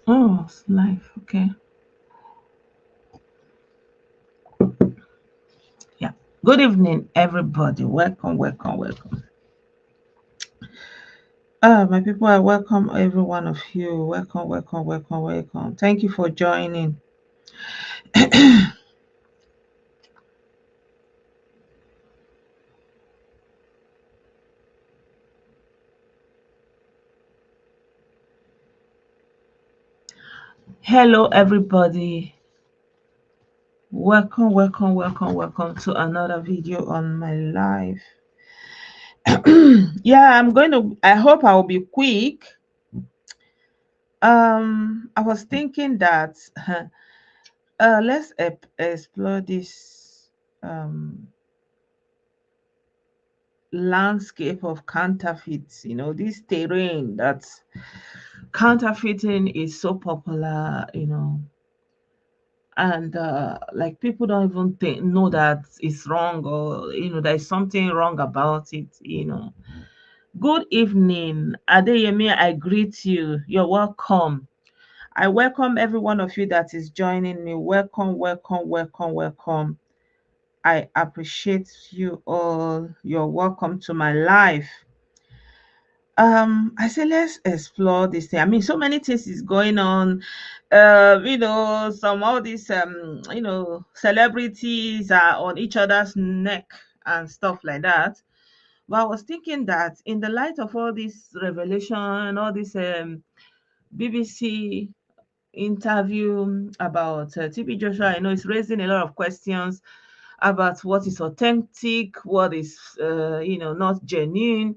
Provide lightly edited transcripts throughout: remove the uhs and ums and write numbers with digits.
Oh, it's live. Okay. Yeah. Good evening, everybody. Welcome, welcome, welcome. My people, I welcome every one of you. Welcome, welcome, welcome, welcome. Thank you for joining. Hello, everybody. Welcome, welcome, welcome, welcome to another video on my life. Yeah, I hope I'll be quick. I was thinking that let's explore this landscape of counterfeits, this terrain that counterfeiting is so popular, and like people don't even know that it's wrong, or there's something wrong about it. Good evening, Adeyemi. I greet you. You're welcome. I welcome every one of you that is joining me. Welcome, welcome, welcome, welcome. I appreciate you all. You're welcome to my life. I say let's explore this thing. I mean, so many things is going on. Some all these celebrities are on each other's neck and stuff like that. But I was thinking that in the light of all this revelation, all this BBC interview about TB Joshua, I know it's raising a lot of questions about what is authentic, what is not genuine.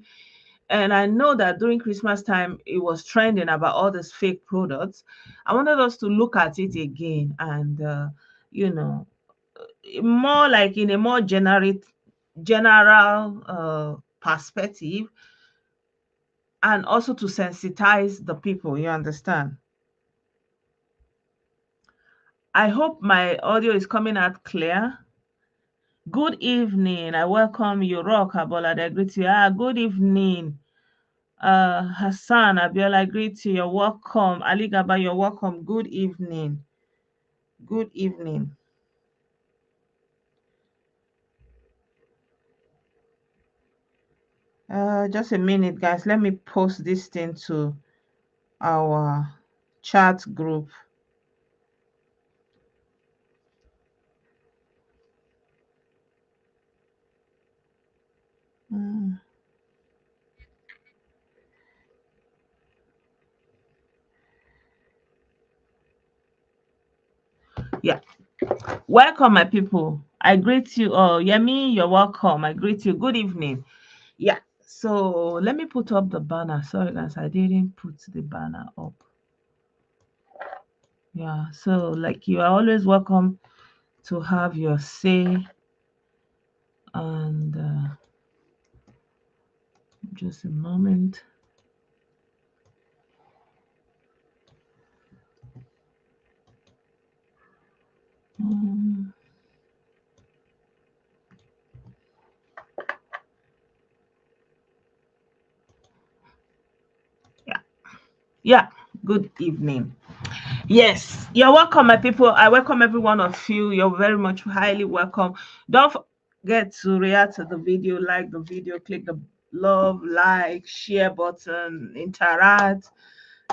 And I know that during Christmas time, it was trending about all these fake products. I wanted us to look at it again and, you know, more like in a more general perspective, and also to sensitize the people. You understand? I hope my audio is coming out clear. Good evening. I welcome you, Rock Abola. I greet you. Good evening. Hassan Abiola, I greet you. You're welcome. Ali Gaba, you're welcome. Good evening. Good evening. Just a minute, guys. Let me post this thing to our chat group. Mm, yeah. Welcome, my people. I greet you all. Yemi, you're welcome. I greet you. Good evening. Yeah. So let me put up the banner. Sorry, guys, I didn't put the banner up. Yeah. So, like, you are always welcome to have your say. And just a moment. Mm, yeah. Yeah. Good evening. Yes, you're welcome, my people. I welcome every one of you. You're very much highly welcome. Don't forget to react to the video, like the video, click the love, like, share button, interact.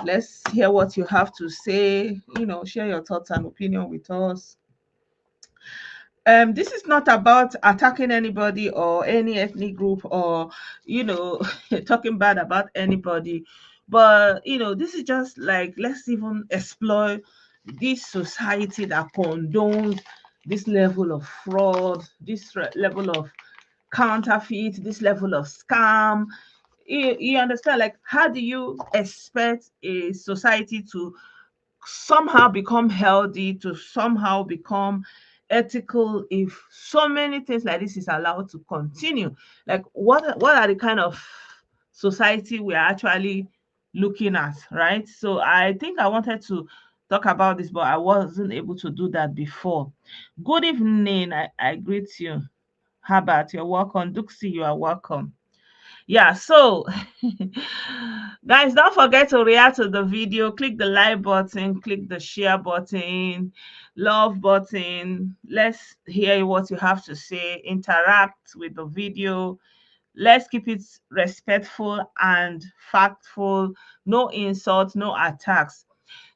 Let's hear what you have to say. Share your thoughts and opinion with us. This is not about attacking anybody or any ethnic group, or you know talking bad about anybody, but this is just like, let's even explore this society that condones this level of fraud, this level of counterfeit, this level of scam. You understand, like, how do you expect a society to somehow become healthy, to somehow become ethical, if so many things like this is allowed to continue? Like, what are the kind of society we are actually looking at, right? So I think I wanted to talk about this, but I wasn't able to do that before. Good evening. I greet you. Herbert, you're welcome. Duxie, you are welcome. Yeah, so guys, don't forget to react to the video. Click the like button, click the share button, love button. Let's hear what you have to say. Interact with the video. Let's keep it respectful and factful. No insults, no attacks.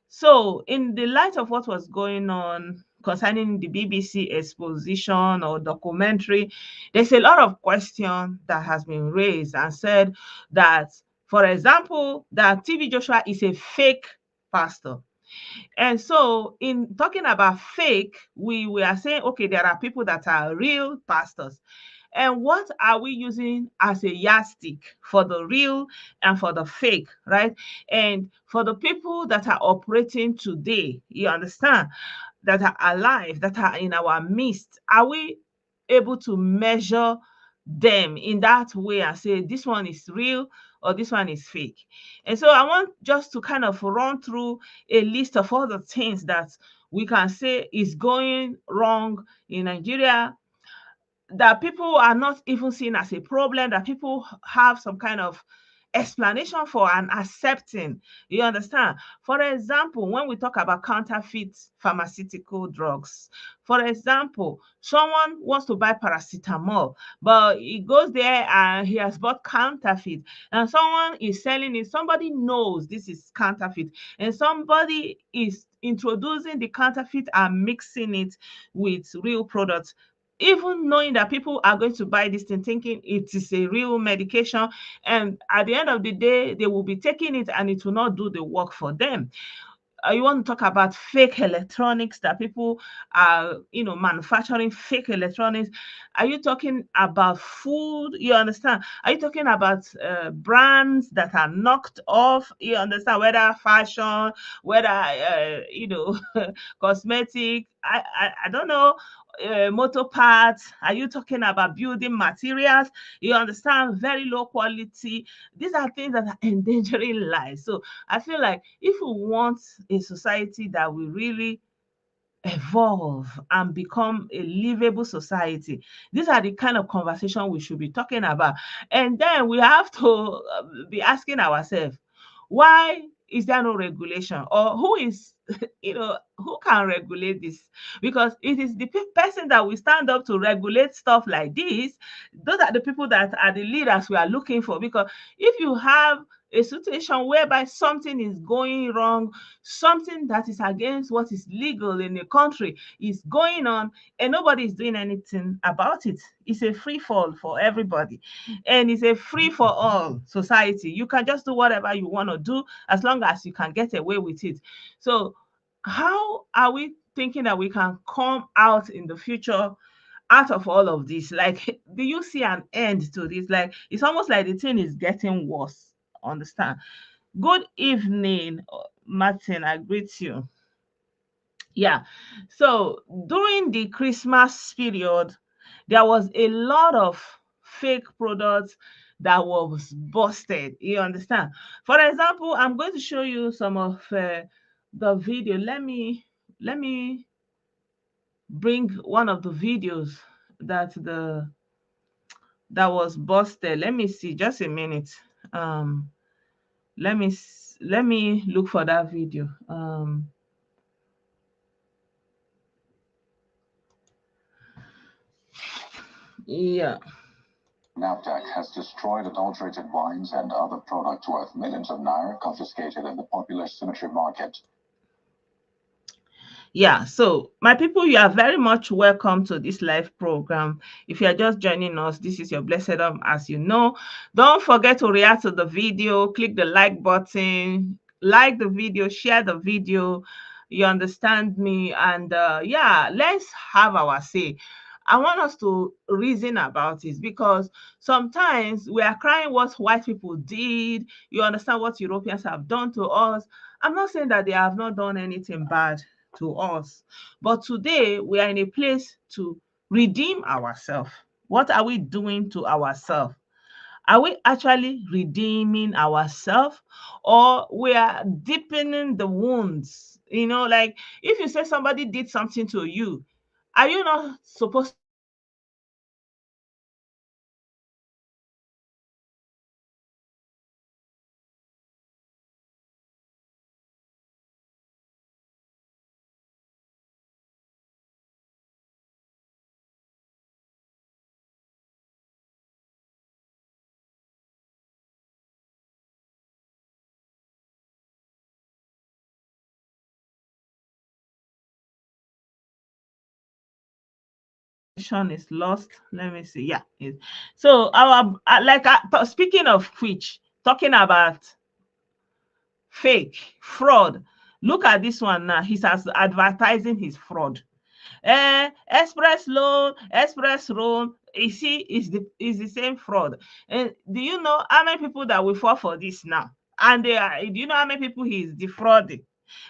So, in the light of what was going on concerning the BBC exposition or documentary, there's a lot of question that has been raised and said that, for example, that TB Joshua is a fake pastor. And so, in talking about fake, we are saying, okay, there are people that are real pastors. And what are we using as a yardstick for the real and for the fake, right? And for the people that are operating today, you understand, that are alive, that are in our midst, are we able to measure them in that way and say this one is real or this one is fake? And so I want just to kind of run through a list of all the things that we can say is going wrong in Nigeria, that people are not even seeing as a problem, that people have some kind of explanation for and accepting. You understand? For example, when we talk about counterfeit pharmaceutical drugs, for example, someone wants to buy paracetamol, but he goes there and he has bought counterfeit, and someone is selling it. Somebody knows this is counterfeit, and somebody is introducing the counterfeit and mixing it with real products, even knowing that people are going to buy this thing thinking it is a real medication, and at the end of the day they will be taking it and it will not do the work for them. You want to talk about fake electronics, that people are, manufacturing fake electronics. Are you talking about food? You understand? Are you talking about brands that are knocked off? You understand? Whether fashion, whether cosmetic, I don't know, motor parts. Are you talking about building materials? You understand? Very low quality. These are things that are endangering lives. So I feel like if we want a society that will really evolve and become a livable society, these are the kind of conversation we should be talking about. And then we have to be asking ourselves, why is there no regulation, or who is who can regulate this? Because it is the person that will stand up to regulate stuff like this. Those are the people that are the leaders we are looking for. Because if you have a situation whereby something is going wrong, something that is against what is legal in the country is going on, and nobody is doing anything about it, it's a free fall for everybody, and it's a free for all society. You can just do whatever you want to do as long as you can get away with it. So how are we thinking that we can come out in the future out of all of this? Like, do you see an end to this? Like, it's almost like the thing is getting worse. Understand? Good evening, Martin. I greet you. Yeah. So during the Christmas period, there was a lot of fake products that was busted. You understand? For example, I'm going to show you some of the video. Let me bring one of the videos that was busted. Let me see. Just a minute. Um, let me look for that video. Yeah. NAFDAC has destroyed adulterated wines and other products worth millions of naira confiscated in the popular cemetery market. Yeah, so my people, you are very much welcome to this live program. If you are just joining us, this is your blessed as you know. Don't forget to react to the video, click the like button, like the video, share the video. You understand me? And yeah, let's have our say. I want us to reason about it, because sometimes we are crying what white people did. You understand what Europeans have done to us. I'm not saying that they have not done anything bad to us, but today we are in a place to redeem ourselves. What are we doing to ourselves? Are we actually redeeming ourselves, or we are deepening the wounds? Like, if you say somebody did something to you, are you not supposed is lost. Let me see. Yeah. So our speaking of which, talking about fake fraud. Look at this one now. He's advertising his fraud. Express loan, express loan. You see, is the same fraud. And do you know how many people that will fall for this now? And do you know how many people he's defrauding?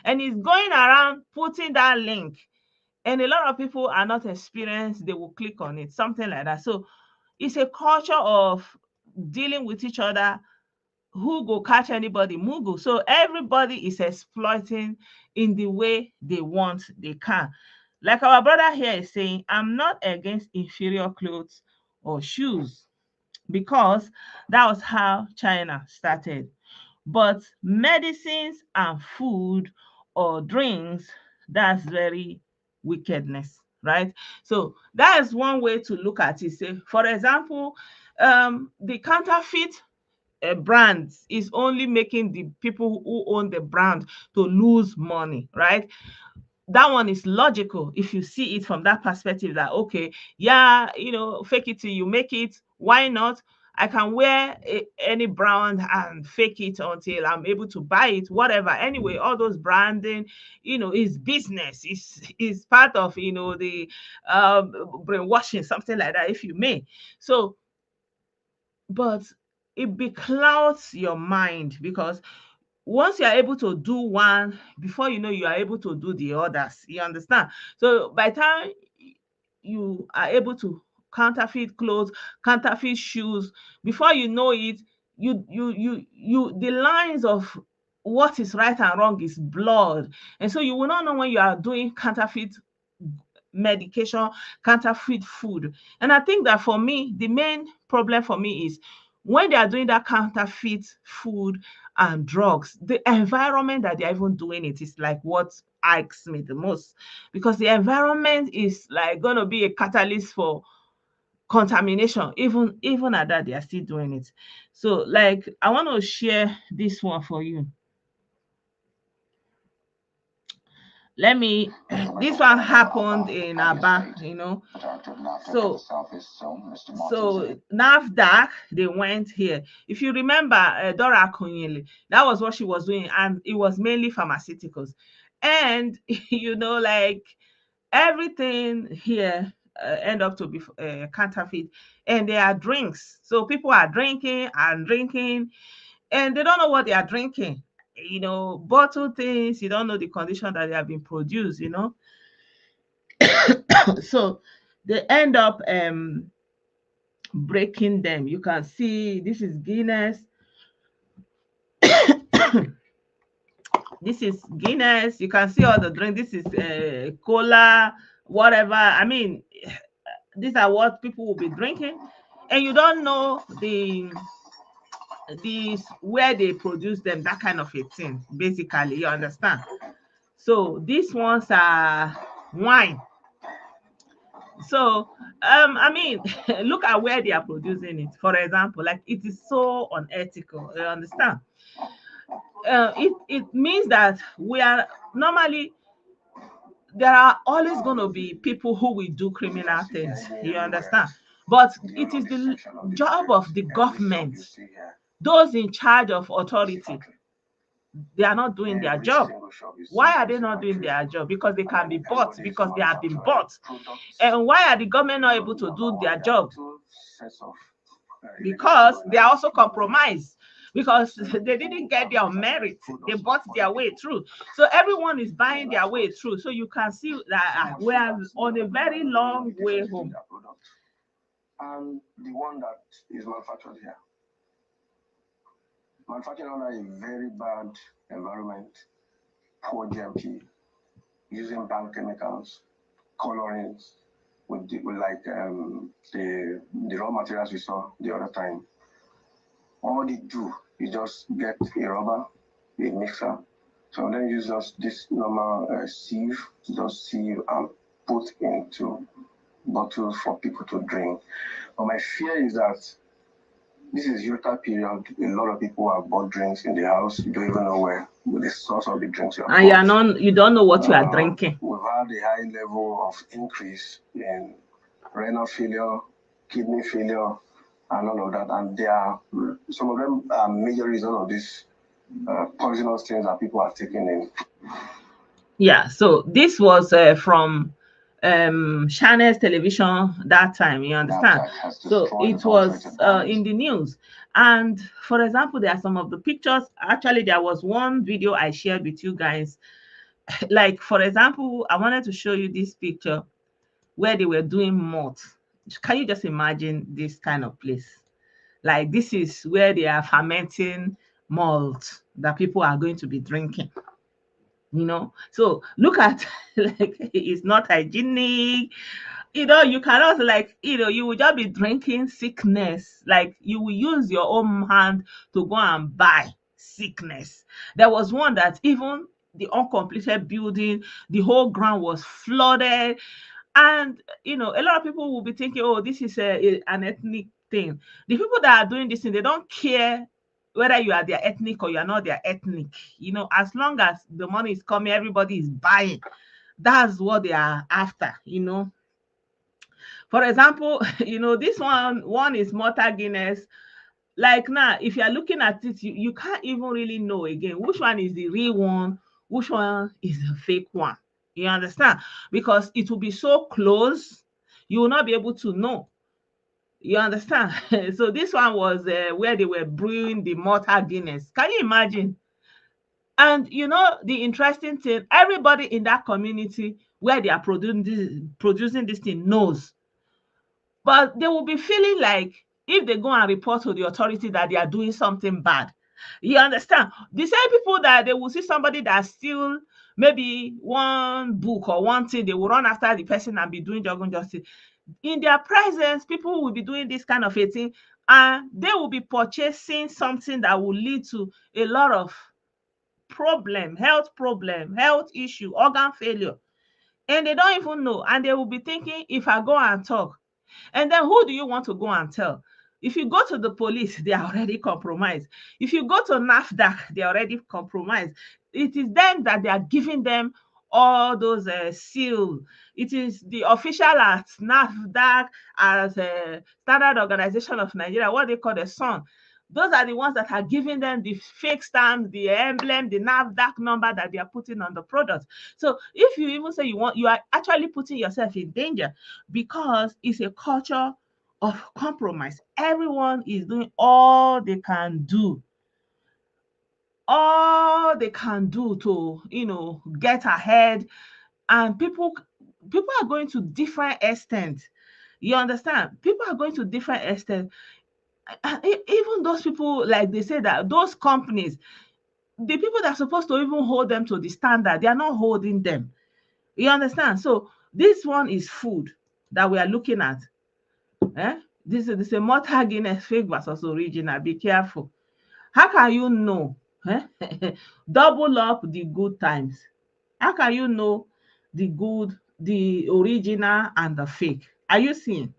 And he's going around putting that link. And a lot of people are not experienced, they will click on it, something like that. So it's a culture of dealing with each other. Who go catch anybody, mugu. So everybody is exploiting in the way they want, they can. Like our brother here is saying, I'm not against inferior clothes or shoes because that was how China started. But medicines and food or drinks, that's very wickedness, right? So that is one way to look at it. Say, for example, the counterfeit brands is only making the people who own the brand to lose money, right? That one is logical if you see it from that perspective that, okay, yeah, fake it till you make it. Why not? I can wear any brand and fake it until I'm able to buy it, whatever. Anyway, all those branding, is business. Is part of, the brainwashing, something like that, if you may. So, but it beclouds your mind because once you are able to do one, before you know, you are able to do the others. You understand? So by the time you are able to counterfeit clothes, counterfeit shoes, before you know it, the lines of what is right and wrong is blurred. And so you will not know when you are doing counterfeit medication, counterfeit food. And I think that for me, the main problem for me is when they are doing that counterfeit food and drugs, the environment that they're even doing it is like what irks me the most, because the environment is like going to be a catalyst for contamination. Even at that, they are still doing it. So like, I want to share this one for you. Let me, this one happened in Aba, So, NAFDAC, they went here. If you remember, Dora Akunyili, that was what she was doing, and it was mainly pharmaceuticals. And, like everything here end up to be counterfeit, and they are drinks. So people are drinking and drinking, and they don't know what they are drinking. Bottle things, you don't know the condition that they have been produced, So they end up breaking them. You can see this is Guinness. This is Guinness. You can see all the drink. This is cola, whatever. I mean, these are what people will be drinking, and you don't know these where they produce them, that kind of a thing. Basically, you understand. So these ones are wine. So I mean, look at where they are producing it. For example, like it is so unethical. You understand? It means that we are normally, there are always going to be people who will do criminal things. You understand? But it is the job of the government, those in charge of authority. They are not doing their job. Why are they not doing their job? Because they can be bought, because they have been bought. And why are the government not able to do their job? Because they are also compromised, because they didn't get their merit. They bought their way through. So everyone is buying their way through. So you can see that we are on a very long way home. And the one that is manufactured here, manufactured under a very bad environment, poor GMP, using banned chemicals, colorings, with the raw materials we saw the other time. All they do is just get a rubber, a mixer. So then use just this normal sieve, just sieve and put into bottles for people to drink. But my fear is that this is Utah period. A lot of people have bought drinks in the house. You don't even know where the source of the drinks you have and you don't know what you are drinking. We've had a high level of increase in renal failure, kidney failure, and all of that. And they are, some of them are major reason of these poisonous things that people are taking in. Yeah, so this was from Channels television that time, you understand? So it was in the news. And for example, there are some of the pictures. Actually, there was one video I shared with you guys. Like, for example, I wanted to show you this picture where they were doing malt. Can you just imagine this kind of place? Like, this is where they are fermenting malt that people are going to be drinking. So look at, like, it's not hygienic. You cannot, like, you will just be drinking sickness. Like, you will use your own hand to go and buy sickness. There was one that even the uncompleted building, the whole ground was flooded. And a lot of people will be thinking, oh, this is an ethnic thing. The people that are doing this thing, they don't care whether you are their ethnic or you are not their ethnic. As long as the money is coming, everybody is buying. That's what they are after. For example, this one is Malta Guinness. Like, now, if you are looking at it, you can't even really know again which one is the real one, which one is the fake one. You understand? Because it will be so close, you will not be able to know. You understand? So this one was where they were brewing the Malta Guinness. Can you imagine? And the interesting thing, everybody in that community where they are producing this thing knows. But they will be feeling like, if they go and report to the authority, that they are doing something bad. You understand? The same people that they will see somebody that steal maybe one book or one thing, they will run after the person and be doing jargon justice. In their presence, people will be doing this kind of a thing, and they will be purchasing something that will lead to a lot of problem, health issue, organ failure. And they don't even know. And they will be thinking, if I go and talk, and then who do you want to go and tell? If you go to the police, they are already compromised. If you go to NAFDAC, they are already compromised. It is then that they are giving them all those seal. It is the official at NAFDAC, as a Standard Organization of Nigeria, what they call the SON. Those are the ones that are giving them the fake stamps, the emblem, the NAFDAC number that they are putting on the product. So if you even say you are actually putting yourself in danger, because it's a culture of compromise. Everyone is doing all they can do to get ahead. And people are going to different extent. You understand? People are going to different extent. Even those people, like they say, that those companies, the people that are supposed to even hold them to the standard, they are not holding them. You understand? So this one is food that we are looking at. This is a Malta Guinness fake versus original. Be careful. How can you know? Eh? Double up the good times. How can you know the good, the original, and the fake? Are you seeing?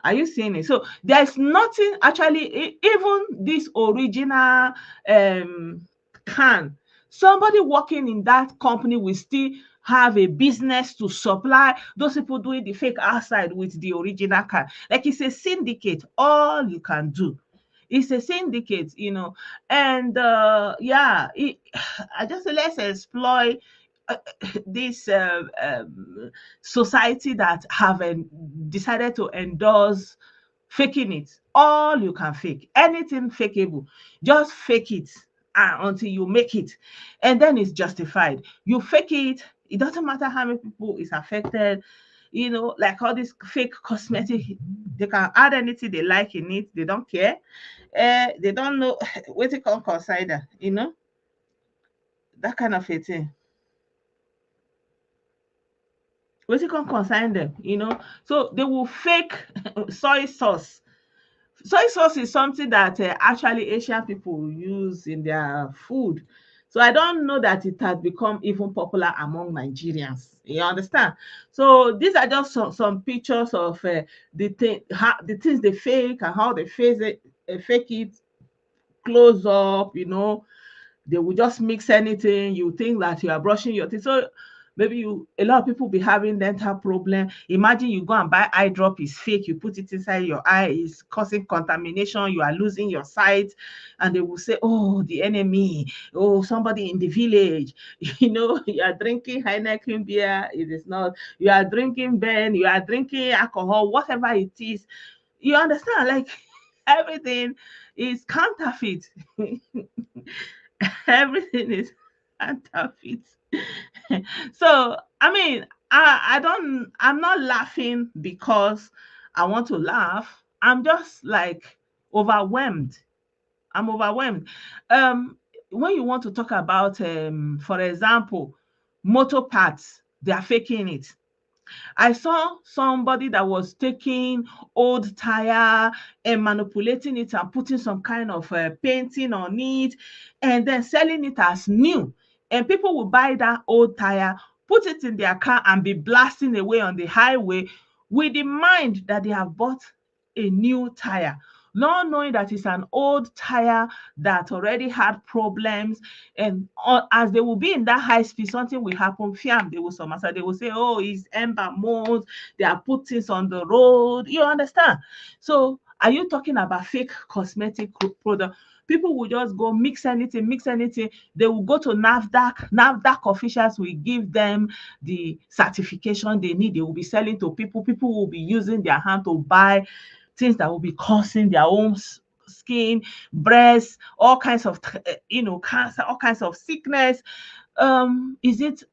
Are you seeing it? So there's nothing actually, even this original can, somebody working in that company will still have a business to supply those people doing the fake outside with the original can. Like, it's a syndicate. All you can do. It's a syndicate. And yeah, I just say, let's exploit uh, this society that have decided to endorse faking it. All you can fake, anything fakeable, just fake it until you make it, and then it's justified. You fake it, it doesn't matter how many people is affected. Like all this fake cosmetic, they can add anything they like in it. They don't care. They don't know what they call consider. That kind of a thing. Wetin come concern them. So they will fake soy sauce. Soy sauce is something that actually Asian people use in their food. So I don't know that it has become even popular among Nigerians. You understand? So these are just some pictures of the things they fake and how they fake it close up. They will just mix anything. You think that you are brushing your teeth. So Maybe a lot of people be having dental problem. Imagine you go and buy eye drop, is fake, you put it inside your eye, is causing contamination, you are losing your sight, and they will say, oh, the enemy, oh, somebody in the village, you are drinking Heineken beer, it is not, you are drinking Ben, you are drinking alcohol, whatever it is. You understand? Like everything is counterfeit. Everything is counterfeit. So I mean, I'm not laughing because I want to laugh. I'm just like overwhelmed. I'm overwhelmed. Um, when you want to talk about, for example, motor parts, they are faking it. I saw somebody that was taking old tire and manipulating it and putting some kind of painting on it and then selling it as new. And people will buy that old tire, put it in their car and be blasting away on the highway with the mind that they have bought a new tire, not knowing that it's an old tire that already had problems. And as they will be in that high speed, something will happen. Fiam, they will so they will say, "Oh, it's ember mold. They are put things on the road." You understand? So, are you talking about fake cosmetic product? People will just go mix anything, mix anything. They will go to NAFDAC. NAFDAC officials will give them the certification they need. They will be selling to people. People will be using their hand to buy things that will be causing their own skin, breast, all kinds of cancer, all kinds of sickness. Is it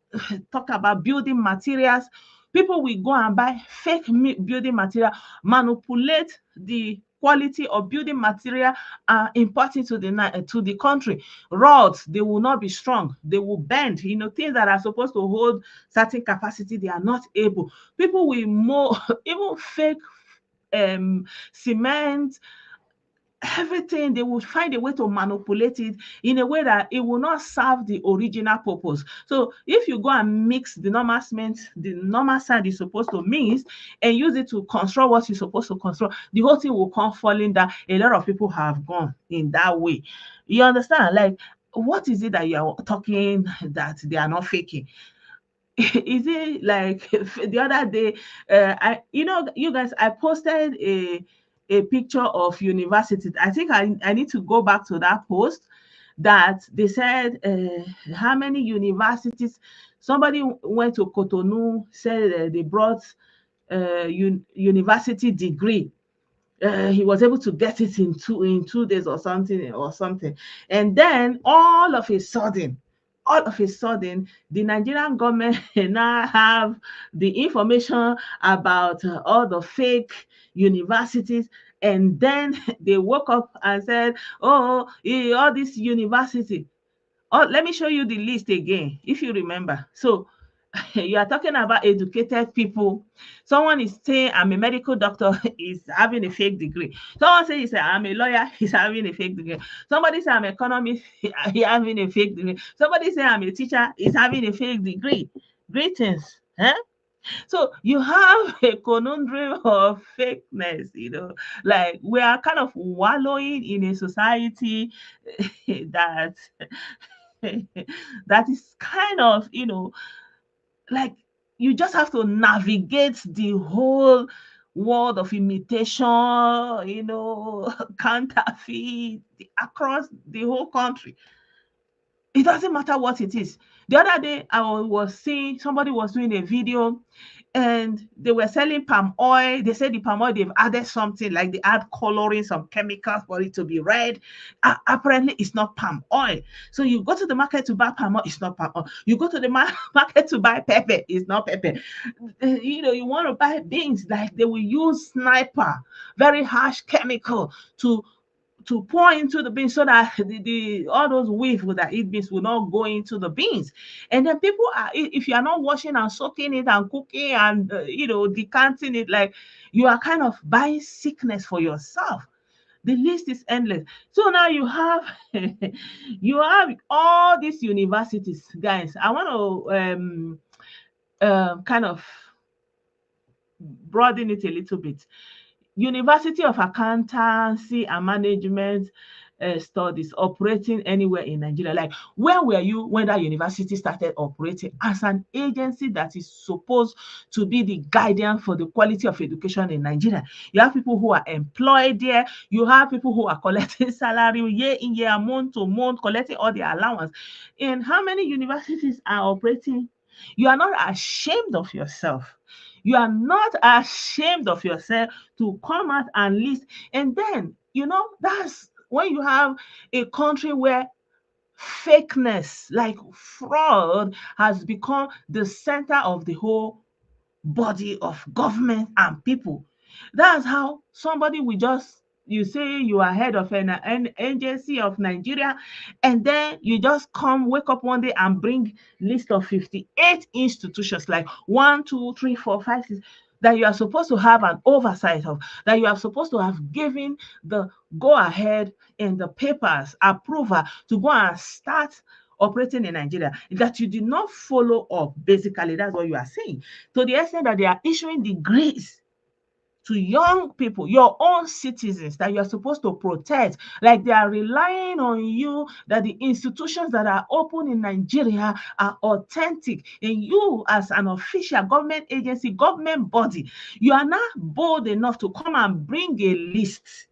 talk about building materials? People will go and buy fake building material, manipulate the quality of building material and import it to the country. Rods, they will not be strong, they will bend. Things that are supposed to hold certain capacity, they are not able. People will more even fake cement, everything. They will find a way to manipulate it in a way that it will not serve the original purpose. So if you go and mix the normal cement, the normal sand is supposed to mix, and use it to construct what you're supposed to construct, the whole thing will come falling down. A lot of people have gone in that way. You understand? Like, what is it that you are talking that they are not faking? Is it like the other day, you guys, I posted a picture of university. I think I need to go back to that post that they said how many universities. Somebody went to Cotonou, said they brought university degree. He was able to get it in 2 days or something. And then all of a sudden, the Nigerian government now have the information about all the fake universities. And then they woke up and said, oh, all this university. Oh, let me show you the list again, if you remember. So you are talking about educated people. Someone is saying, I'm a medical doctor, is having a fake degree. Someone says, I'm a lawyer, he's having a fake degree. Somebody say, I'm an economist, he's having a fake degree. Somebody say, I'm a teacher, he's having a fake degree. Greetings. Huh? So you have a conundrum of fakeness. Like, we are kind of wallowing in a society that that is kind of, like, you just have to navigate the whole world of imitation, counterfeit across the whole country. It doesn't matter what it is. The other day, I was seeing somebody was doing a video and they were selling palm oil. They said the palm oil, they've added something, like they add coloring, some chemicals for it to be red. Apparently, it's not palm oil. So you go to the market to buy palm oil, it's not palm oil. You go to the market to buy pepper, it's not pepper. You want to buy beans, like they will use sniper, very harsh chemical to pour into the beans so that the all those weeds that eat beans will not go into the beans. And then people are, if you are not washing and soaking it and cooking and decanting it, like, you are kind of buying sickness for yourself. The list is endless. So now you have you have all these universities, guys. I want to kind of broaden it a little bit. University of Accountancy and Management, studies operating anywhere in Nigeria. Like, where were you when that university started operating as an agency that is supposed to be the guardian for the quality of education in Nigeria? You have people who are employed there. You have people who are collecting salary year in, year, month to month, collecting all the allowance. And how many universities are operating? You are not ashamed of yourself. You are not ashamed of yourself to come out and list. And then, that's when you have a country where fakeness, like fraud, has become the center of the whole body of government and people. That's how somebody will just, you say you are head of an agency of Nigeria, and then you just wake up one day and bring list of 58 institutions, like one, two, three, four, five, six, that you are supposed to have an oversight of, that you are supposed to have given the go ahead in the papers approval to go and start operating in Nigeria, that you did not follow up. Basically, that's what you are saying. To the extent that they are issuing degrees to young people, your own citizens that you're supposed to protect, like they are relying on you, that the institutions that are open in Nigeria are authentic. And you, as an official government agency, government body, you are not bold enough to come and bring a list.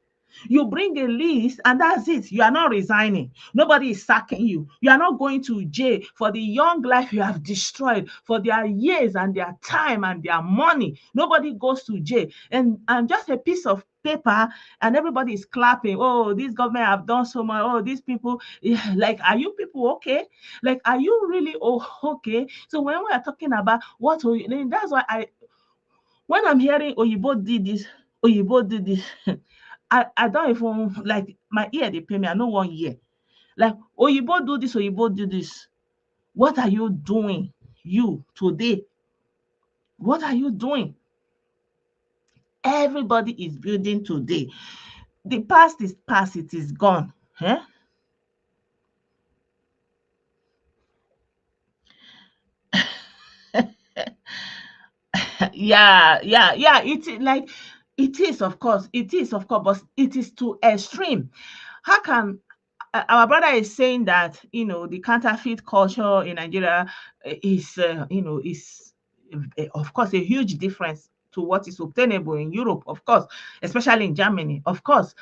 You bring a list and that's it. You are not resigning. Nobody is sacking you. You are not going to jail for the young life you have destroyed, for their years and their time and their money. Nobody goes to jail. And just a piece of paper and everybody is clapping. Oh, this government have done so much. Oh, these people, yeah, like, are you people okay? Like, are you really okay? So when we are talking about that's why when I'm hearing Oyibo did this, Oyibo did this, I don't even, like, my ear they pay me. I know one year. Like, Oyibo do this, Oyibo do this. What are you doing? You today? What are you doing? Everybody is building today. The past is past, it is gone. Eh? Yeah. It is, of course, but it is too extreme. How can our brother is saying that the counterfeit culture in Nigeria is of course a huge difference to what is obtainable in Europe, of course, especially in Germany, of course.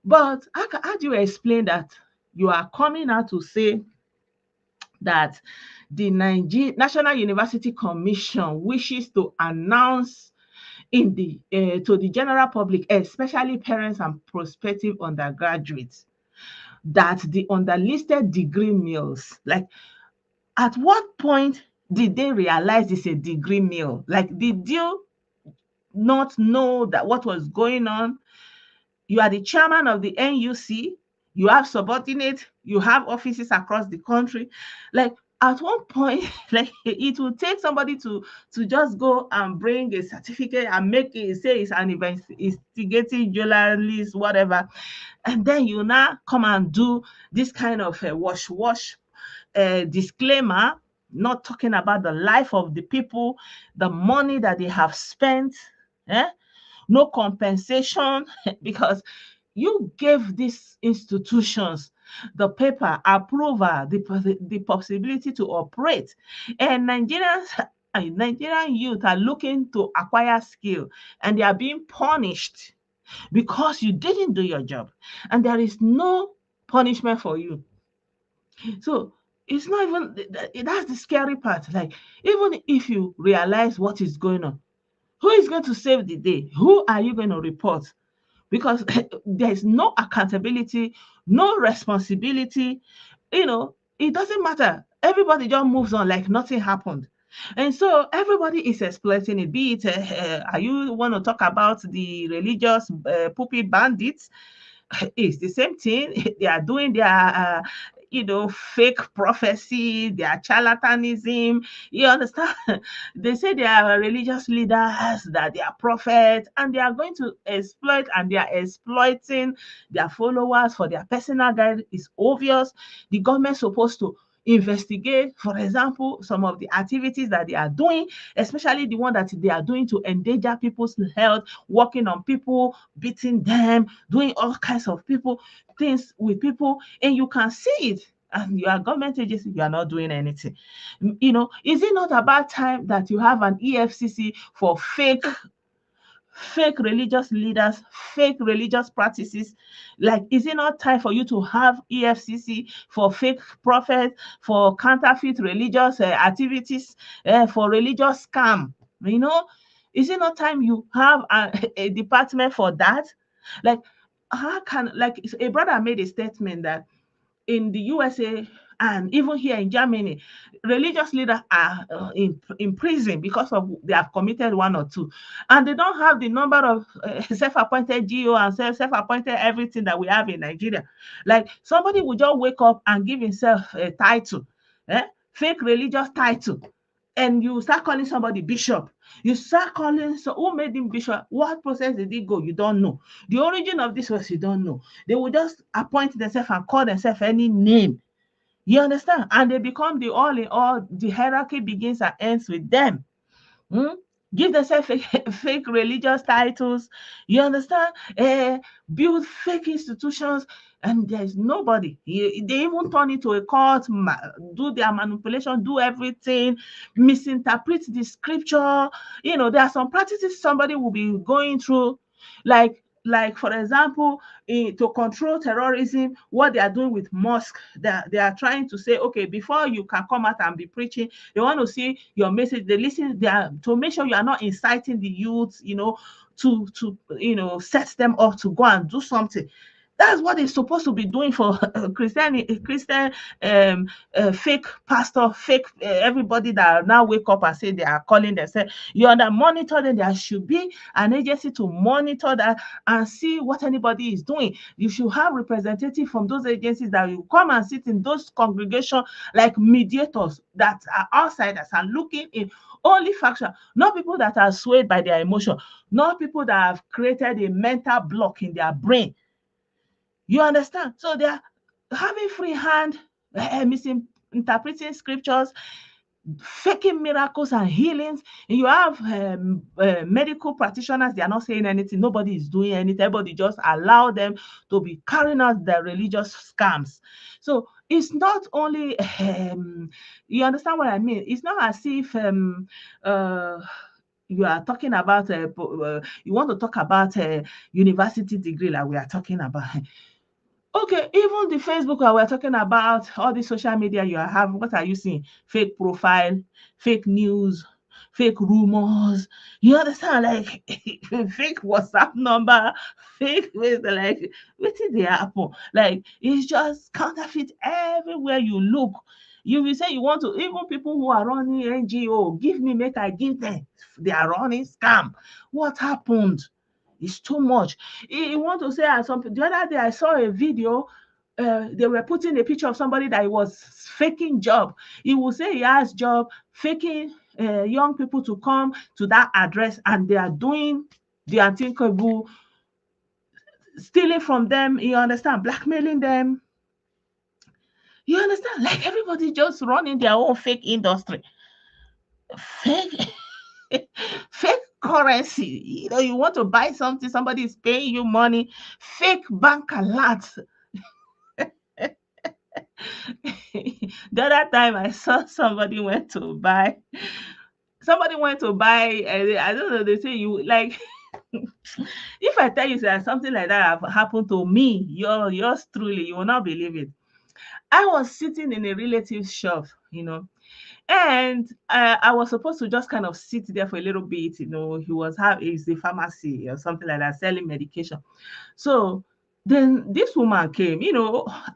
But how do you explain that you are coming out to say that the National University Commission wishes to announce to the general public, especially parents and prospective undergraduates, that the underlisted degree mills, like, at what point did they realize it's a degree mill? Like, did you not know that what was going on? You are the chairman of the NUC, you have subordinates, you have offices across the country. Like, at one point, like, it will take somebody to just go and bring a certificate and make it say it's an investigative journalist, whatever, and then you now come and do this kind of a wash disclaimer, not talking about the life of the people, the money that they have spent, eh? No compensation, because you gave these institutions the paper approval, the possibility to operate, and Nigerian youth are looking to acquire skill, and they are being punished because you didn't do your job, and there is no punishment for you. So it's not even that's the scary part. Like, even if you realize what is going on, who is going to save the day? Who are you going to report? Because there's no accountability, no responsibility. It doesn't matter. Everybody just moves on like nothing happened. And so everybody is exploiting it. Be it, are you want to talk about the religious pulpit bandits? It's the same thing. They are doing their, fake prophecy, their charlatanism. You understand? They say they are religious leaders, that they are prophets, and they are going to exploit, and they are exploiting their followers for their personal gain. It's obvious. The government supposed to investigate, for example, some of the activities that they are doing, especially the one that they are doing to endanger people's health, working on people, beating them, doing all kinds of people things with people, and you can see it. And you are government agency, you are not doing anything. Is it not about time that you have an EFCC for fake religious leaders, fake religious practices? Like, is it not time for you to have EFCC for fake prophets, for counterfeit religious activities, for religious scam? You know, is it not time you have a department for that? Like, how can, like, a brother made a statement that in the USA and even here in Germany, religious leaders are in prison because of they have committed one or two, and they don't have the number of self-appointed GO and self-appointed everything that we have in Nigeria. Like, somebody will just wake up and give himself a title, fake religious title, and you start calling somebody bishop. You start calling, so who made him bishop? What process did he go? You don't know. The origin of this was, you don't know. They will just appoint themselves and call themselves any name. You understand? And they become the all in all. The hierarchy begins and ends with them. Hmm? Give themselves fake religious titles. You understand? Build fake institutions, and there's nobody. They even turn into a cult, do their manipulation, do everything, misinterpret the scripture. There are some practices somebody will be going through, like for example, to control terrorism, what they are doing with mosque, they are trying to say, okay, before you can come out and be preaching, they want to see your message. They listen, they are to make sure you are not inciting the youth, to set them up to go and do something. That's what they're supposed to be doing for Christian fake pastor, fake everybody that now wake up and say they are calling themselves. You under monitor them. There should be an agency to monitor that and see what anybody is doing. You should have representatives from those agencies that will come and sit in those congregations like mediators that are outsiders and looking in only faction, not people that are swayed by their emotion, not people that have created a mental block in their brain. You understand? So they are having free hand, misinterpreting scriptures, faking miracles and healings. And you have medical practitioners, they are not saying anything. Nobody is doing anything. Everybody just allow them to be carrying out their religious scams. So it's not only, you understand what I mean? It's not as if you are talking about, you want to talk about a university degree like we are talking about. Okay, even the Facebook that we're talking about, all the social media you have, what are you seeing? Fake profile, fake news, fake rumors. You understand? Like fake WhatsApp number, fake like what did they happen? Like it's just counterfeit everywhere you look. You will say you want to, even people who are running NGO, give me, make I give them. They are running scam. What happened? It's too much. You want to say something. The other day I saw a video. They were putting a picture of somebody that was faking job. He will say he has job, faking young people to come to that address, and they are doing the unthinkable, stealing from them. You understand? Blackmailing them. You understand? Like everybody just running their own fake industry, fake, fake currency. You want to buy something, somebody is paying you money, fake bank alerts. The other time I saw somebody went to buy, I don't know, they say you like if I tell you that something like that have happened to me, yours truly, you will not believe it. I was sitting in a relative's shop, and I was supposed to just kind of sit there for a little bit. He's a pharmacy or something like that, selling medication. So then this woman came.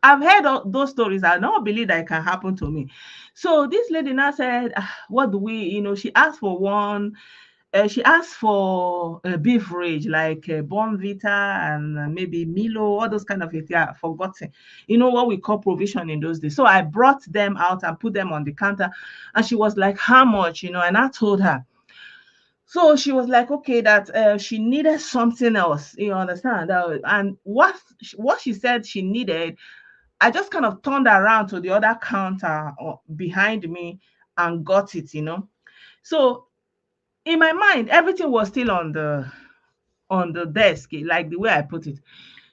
I've heard those stories. I don't believe that it can happen to me. So this lady now said, what do we, she asked for one. She asked for a beverage like Bonvita and maybe Milo, all those kind of things. Yeah, forgotten. What we call provision in those days. So I brought them out and put them on the counter, and she was like, "How much?" And I told her. So she was like, okay, that she needed something else. You understand? And what she said she needed I just kind of turned around to the other counter behind me and got it, So in my mind, everything was still on the desk, like the way I put it.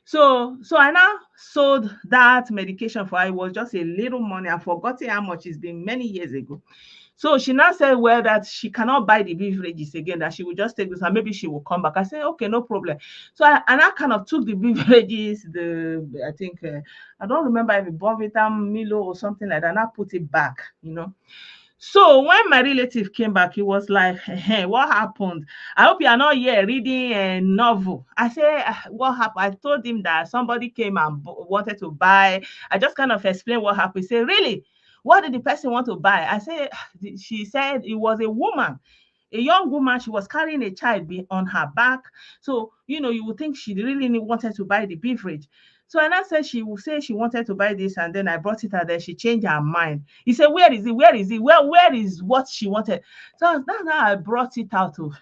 So I now sold that medication for her. It was just a little money. I've forgotten how much. It's been many years ago. So she now said, well, that she cannot buy the beverages again, that she will just take this and maybe she will come back. I said, okay, no problem. So I kind of took the beverages, I think, I don't remember if it Bonvita, Milo or something like that, and I put it back. So when my relative came back, he was like, hey, what happened? I hope you are not here reading a novel. I said, what happened? I told him that somebody came and wanted to buy. I just kind of explained what happened. He said, really? What did the person want to buy? I said, she said it was a woman, a young woman. She was carrying a child on her back. So, you would think she really wanted to buy the beverage. So and I said she will say she wanted to buy this, and then I brought it and then she changed her mind. He said, where is it? Where is it? Where is what she wanted? So that's how I brought it out of.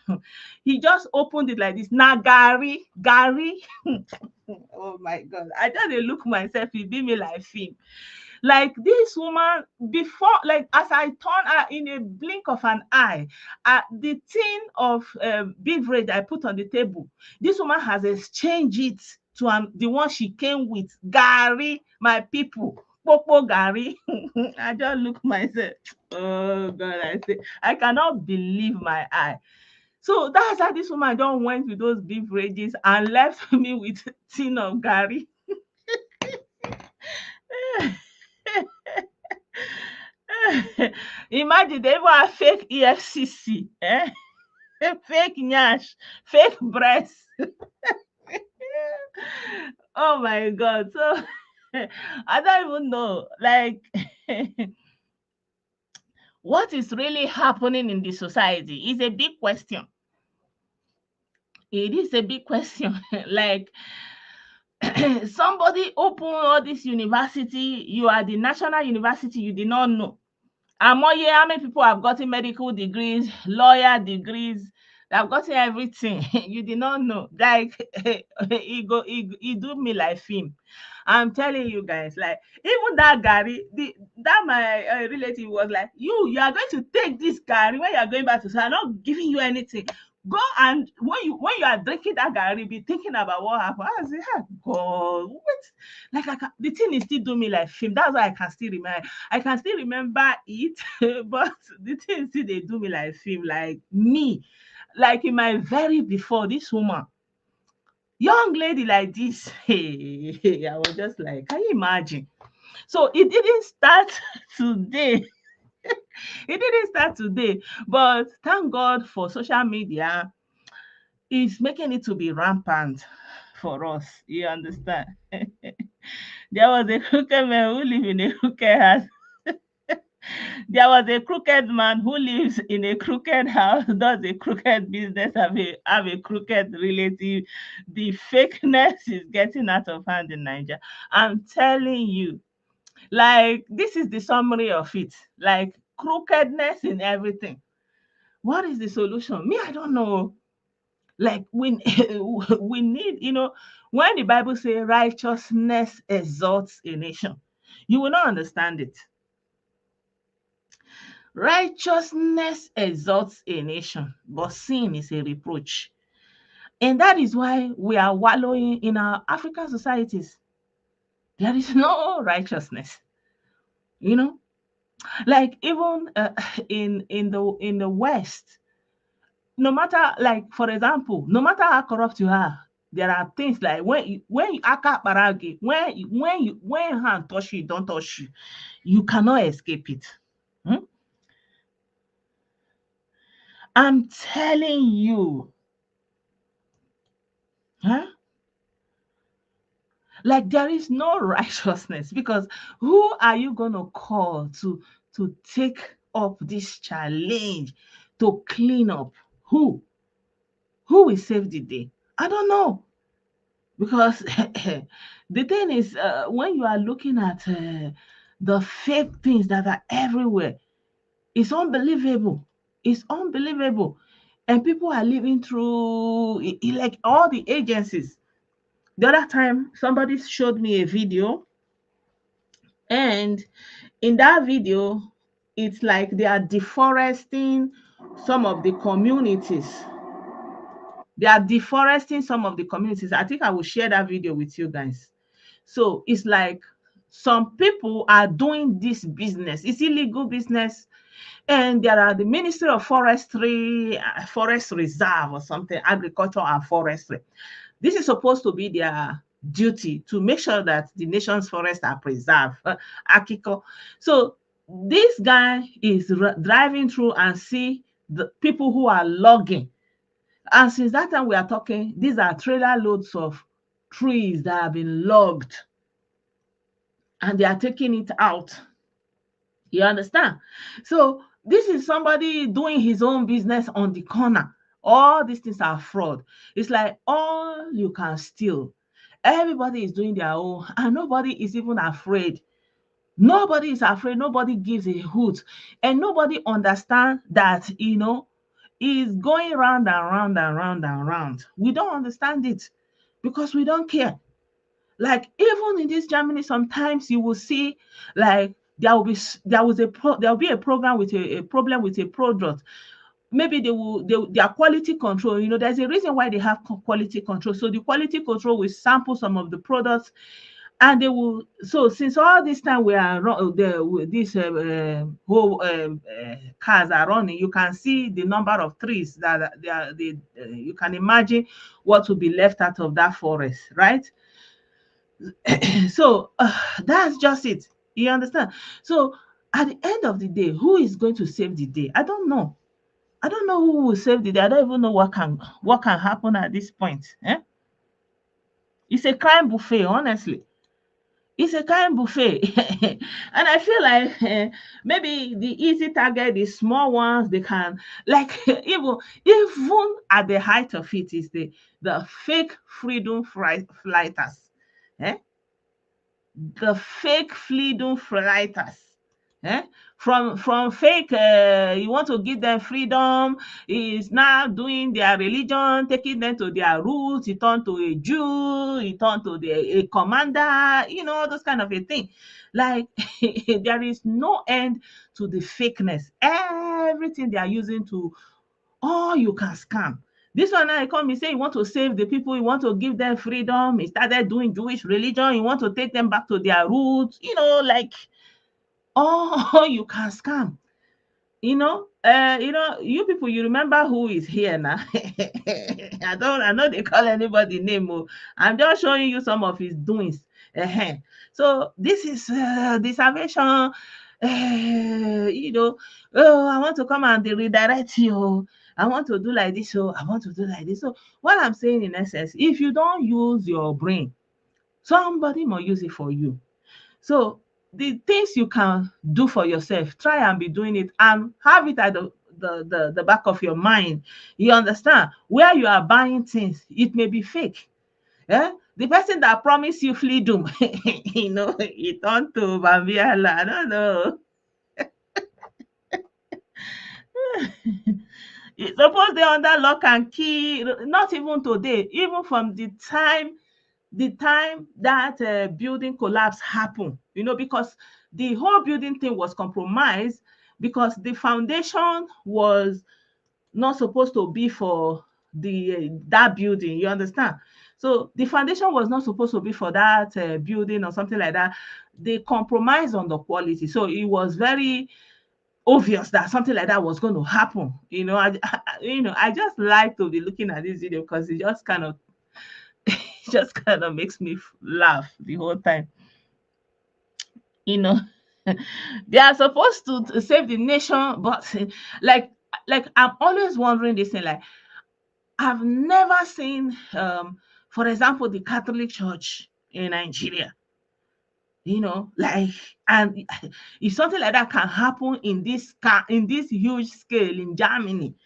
He just opened it like this. Na Gary. Oh my God. I just look myself, it be me like film. Like this woman, before, like as I turn her in a blink of an eye, the tin of beverage I put on the table, this woman has exchanged it to the one she came with. Gary, my people. Popo Gary. I just look myself. Oh God, I say, I cannot believe my eye. So that's how this woman just went with those beverages and left me with tin of Gary. Imagine they were fake EFCC, fake nyash, fake breast. Oh my God. So I don't even know, like, what is really happening in the society is a big question. It is a big question. Like, somebody open all this university, you are the national university, you did not know. Amoye, how many people have gotten medical degrees, lawyer degrees, they have gotten everything. You did not know. Like, he do me like film. I'm telling you guys, like, even that Gary, that my relative was like, you are going to take this Gary when you are going back to school. I'm not giving you anything. Go, and when you are drinking that Gary, be thinking about what happened. I say, oh God, what? Like, the thing is still do me like film. That's why I can still remember. I can still remember it, but the thing still they do me like film, like me, like in my very before this woman, young lady like this. Hey, I was just like, can you imagine? So it didn't start today. It didn't start today, but thank God for social media. It's making it to be rampant for us. You understand? There was a crooked man who lived in a crooked house. There was a crooked man who lives in a crooked house, does a crooked business, have a crooked relative. The fakeness is getting out of hand in Nigeria. I'm telling you, like, this is the summary of it. Like, crookedness in everything. What is the solution? Me, I don't know. Like, we need, when the Bible says righteousness exalts a nation, you will not understand it. Righteousness exalts a nation, but sin is a reproach. And that is why we are wallowing in our African societies. There is no righteousness, you know. Like, even in the West, no matter, like, for example, no matter how corrupt you are, there are things like when you aka baragi, when hand touch you, don't touch you, you cannot escape it. Hmm? I'm telling you, huh? Like, there is no righteousness, because who are you going to call to take up this challenge, to clean up? Who will save the day? I don't know, because the thing is, when you are looking at the fake things that are everywhere, it's unbelievable. It's unbelievable. And people are living through like all the agencies. The other time, somebody showed me a video And in that video, it's like they are deforesting some of the communities. They are deforesting some of the communities. I think I will share that video with you guys. So it's like some people are doing this business. It's illegal business. And there are the Ministry of Forestry, Forest Reserve or something, Agriculture and Forestry. This is supposed to be their duty to make sure that the nation's forests are preserved. Akiko. So this guy is driving through and see the people who are logging. And since that time we are talking, these are trailer loads of trees that have been logged and they are taking it out. You understand? So this is somebody doing his own business on the corner. All these things are fraud. It's like all you can steal. Everybody is doing their own, and nobody is even afraid. Nobody is afraid. Nobody gives a hoot, and nobody understands that is going round and round and round and round. We don't understand it because we don't care. Like even in this Germany, sometimes you will see like there will be a program with a problem with a product. Maybe their quality control. There's a reason why they have quality control. So the quality control will sample some of the products, and they will. So since all this time we are these whole cars are running, you can see the number of trees that you can imagine what will be left out of that forest, right? So that's just it. You understand? So at the end of the day, who is going to save the day? I don't know. I don't know who will save the day. I don't even know what can happen at this point. It's a crime buffet, honestly. It's a crime buffet. And I feel like maybe the easy target, the small ones, they can like even at the height of it is the fake freedom flighters. Eh? The fake freedom fighters. Eh? From fake, you want to give them freedom, is now doing their religion, taking them to their roots. He turned to a Jew, he turned to a commander, those kind of a thing. Like there is no end to the fakeness. Everything they are using to all you can scam. This one now he come, he say he want to save the people, he want to give them freedom. He started doing Jewish religion, he want to take them back to their roots, like all you can scam. You people, you remember who is here now. I know they call anybody name. Oh. I'm just showing you some of his doings. So this is the salvation. Oh, I want to come and redirect you. I want to do like this. So I want to do like this. So what I'm saying in essence, if you don't use your brain, somebody must use it for you. So the things you can do for yourself, try and be doing it and have it at the back of your mind. You understand? Where you are buying things, it may be fake. Yeah? The person that promised you freedom, it turned to Bambiala. I don't know. Suppose they're under lock and key, not even today, even from the time that building collapse happened, because the whole building thing was compromised because the foundation was not supposed to be for that building. You understand? So the foundation was not supposed to be for that building or something like that. They compromised on the quality, so it was very obvious that something like that was going to happen. I just like to be looking at this video because it just kind of just kind of makes me laugh the whole time. You know, they are supposed to save the nation, but like, I'm always wondering this thing. Like, I've never seen, for example, the Catholic Church in Nigeria. Like, and if something like that can happen in this huge scale in Germany,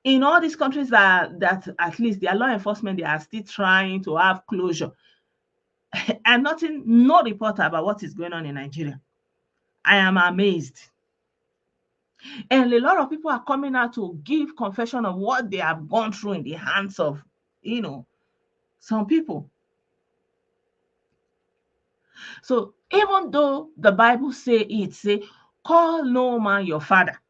in all these countries that at least their law enforcement, they are still trying to have closure. And no report about what is going on in Nigeria. I am amazed. And a lot of people are coming out to give confession of what they have gone through in the hands of, some people. So even though the Bible say, call no man your father,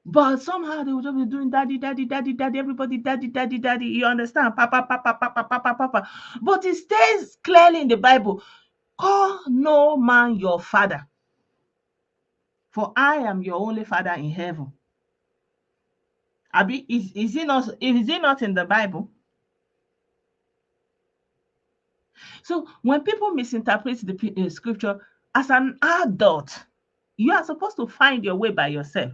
but somehow they will just be doing daddy, daddy, daddy, daddy, everybody daddy, daddy, daddy. You understand? Papa, papa, papa, papa, papa. But it stays clearly in the Bible, call no man your father, for I am your only father in heaven. Abi, is it not in the Bible? So when people misinterpret the scripture, as an adult, you are supposed to find your way by yourself.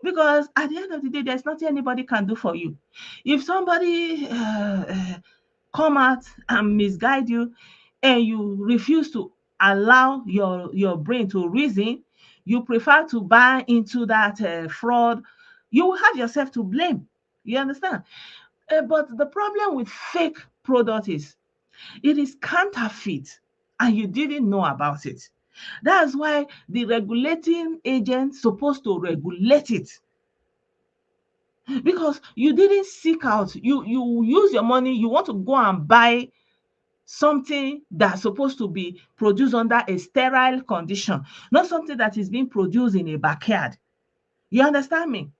Because at the end of the day, there's nothing anybody can do for you. If somebody come out and misguide you, and you refuse to allow your brain to reason, you prefer to buy into that fraud, you will have yourself to blame. You understand? But the problem with fake product is it is counterfeit and you didn't know about it. That's why the regulating agent supposed to regulate it, because you didn't seek out, you use your money, you want to go and buy something that's supposed to be produced under a sterile condition, not something that is being produced in a backyard. You understand me?